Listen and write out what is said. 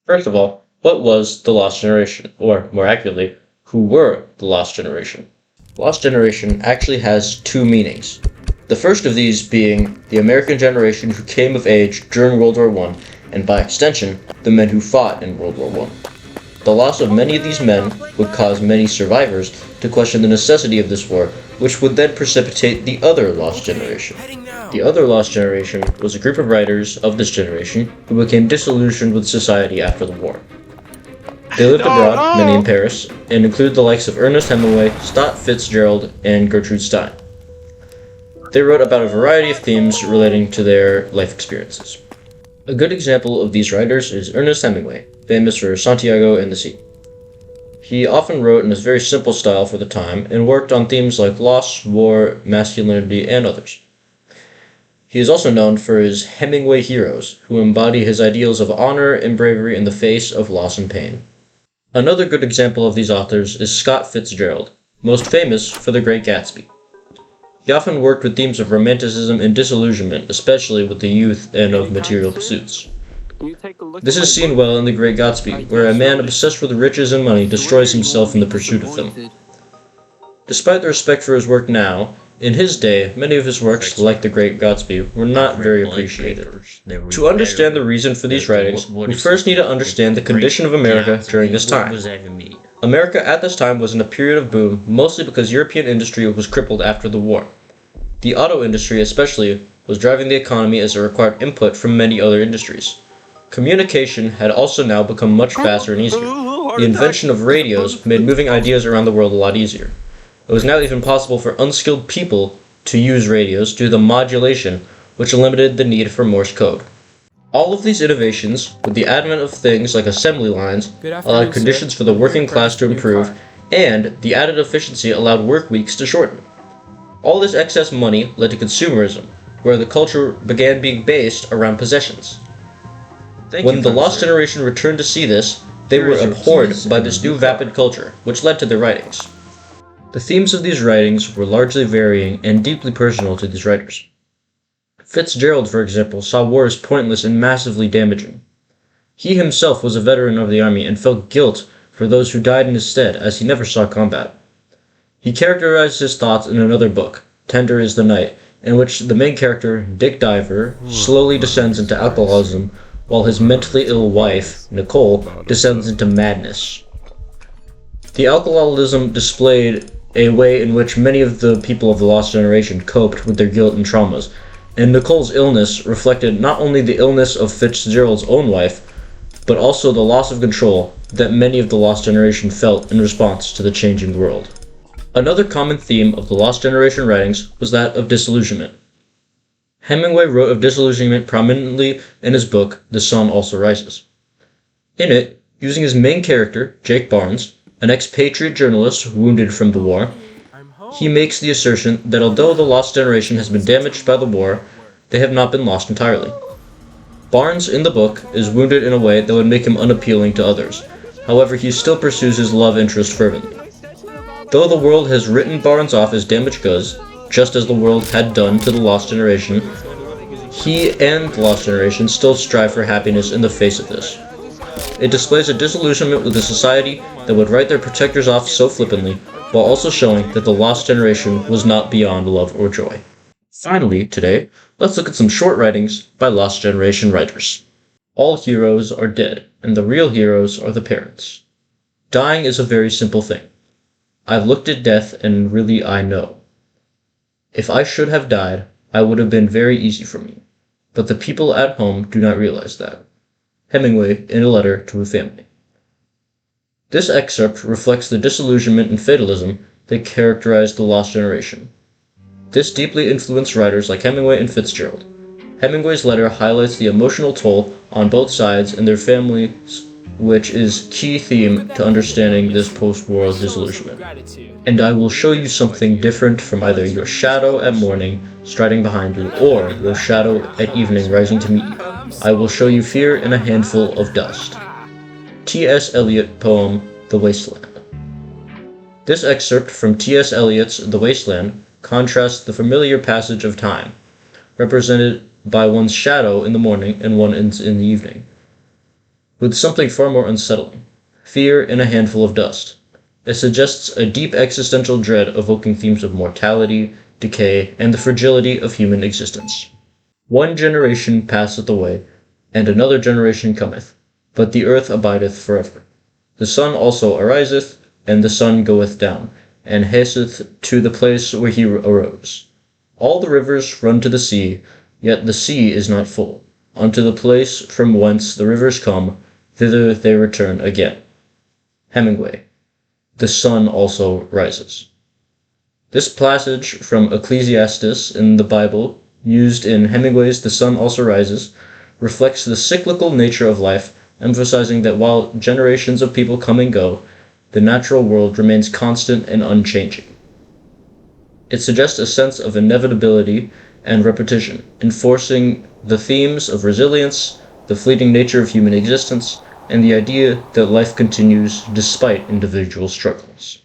First of all, what was the Lost Generation? Or, more accurately, who were the Lost Generation? Lost Generation actually has two meanings. The first of these being the American generation who came of age during World War I, and by extension, the men who fought in World War I. The loss of many of these men would cause many survivors to question the necessity of this war, which would then precipitate the other Lost Generation. The other Lost Generation was a group of writers of this generation who became disillusioned with society after the war. They lived abroad, many in Paris, and include the likes of Ernest Hemingway, Stott Fitzgerald, and Gertrude Stein. They wrote about a variety of themes relating to their life experiences. A good example of these writers is Ernest Hemingway, famous for Santiago and the Sea. He often wrote in a very simple style for the time and worked on themes like loss, war, masculinity, and others. He is also known for his Hemingway heroes, who embody his ideals of honor and bravery in the face of loss and pain. Another good example of these authors is Scott Fitzgerald, most famous for The Great Gatsby. He often worked with themes of romanticism and disillusionment, especially with the youth and of material pursuits. This is seen well in The Great Gatsby, where a man obsessed with riches and money destroys himself in the pursuit of them. Despite the respect for his work now, in his day, many of his works, like The Great Gatsby, were not very appreciated. To understand the reason for these writings, we first need to understand the condition of America during this time. America at this time was in a period of boom, mostly because European industry was crippled after the war. The auto industry, especially, was driving the economy as it required input from many other industries. Communication had also now become much faster and easier. The invention of radios made moving ideas around the world a lot easier. It was now even possible for unskilled people to use radios due to the modulation, which limited the need for Morse code. All of these innovations, with the advent of things like assembly lines, allowed conditions for the working class to improve, and the added efficiency allowed work weeks to shorten. All this excess money led to consumerism, where the culture began being based around possessions. When the Lost Generation returned to see this, they were abhorred by this new vapid culture, which led to their writings. The themes of these writings were largely varying and deeply personal to these writers. Fitzgerald, for example, saw war as pointless and massively damaging. He himself was a veteran of the army and felt guilt for those who died in his stead, as he never saw combat. He characterized his thoughts in another book, Tender is the Night, in which the main character, Dick Diver, slowly descends into alcoholism, while his mentally ill wife, Nicole, descends into madness. The alcoholism displayed a way in which many of the people of the Lost Generation coped with their guilt and traumas, and Nicole's illness reflected not only the illness of Fitzgerald's own wife, but also the loss of control that many of the Lost Generation felt in response to the changing world. Another common theme of the Lost Generation writings was that of disillusionment. Hemingway wrote of disillusionment prominently in his book, The Sun Also Rises. In it, using his main character, Jake Barnes, an expatriate journalist wounded from the war, he makes the assertion that although the Lost Generation has been damaged by the war, they have not been lost entirely. Barnes, in the book, is wounded in a way that would make him unappealing to others. However, he still pursues his love interest fervently. Though the world has written Barnes off as damaged goods, just as the world had done to the Lost Generation, he and the Lost Generation still strive for happiness in the face of this. It displays a disillusionment with a society that would write their protectors off so flippantly, while also showing that the Lost Generation was not beyond love or joy. Finally, today, let's look at some short writings by Lost Generation writers. All heroes are dead, and the real heroes are the parents. Dying is a very simple thing. I've looked at death, and really I know. If I should have died, I would have been very easy for me. But the people at home do not realize that. Hemingway in a letter to a family. This excerpt reflects the disillusionment and fatalism that characterized the Lost Generation. This deeply influenced writers like Hemingway and Fitzgerald. Hemingway's letter highlights the emotional toll on both sides and their families, which is key theme to understanding this post-war disillusionment. And I will show you something different from either your shadow at morning striding behind you or your shadow at evening rising to meet you. I will show you fear in a handful of dust. T.S. Eliot poem, The Wasteland. This excerpt from T.S. Eliot's The Wasteland contrasts the familiar passage of time, represented by one's shadow in the morning and one in the evening, with something far more unsettling: fear in a handful of dust. It suggests a deep existential dread evoking themes of mortality, decay, and the fragility of human existence. One generation passeth away, and another generation cometh, but the earth abideth forever. The sun also ariseth, and the sun goeth down, and haseth to the place where he arose. All the rivers run to the sea, yet the sea is not full. Unto the place from whence the rivers come, thither they return again. Hemingway. The sun also rises. This passage from Ecclesiastes in the Bible, used in Hemingway's The Sun Also Rises, reflects the cyclical nature of life, emphasizing that while generations of people come and go, the natural world remains constant and unchanging. It suggests a sense of inevitability and repetition, enforcing the themes of resilience, the fleeting nature of human existence, and the idea that life continues despite individual struggles.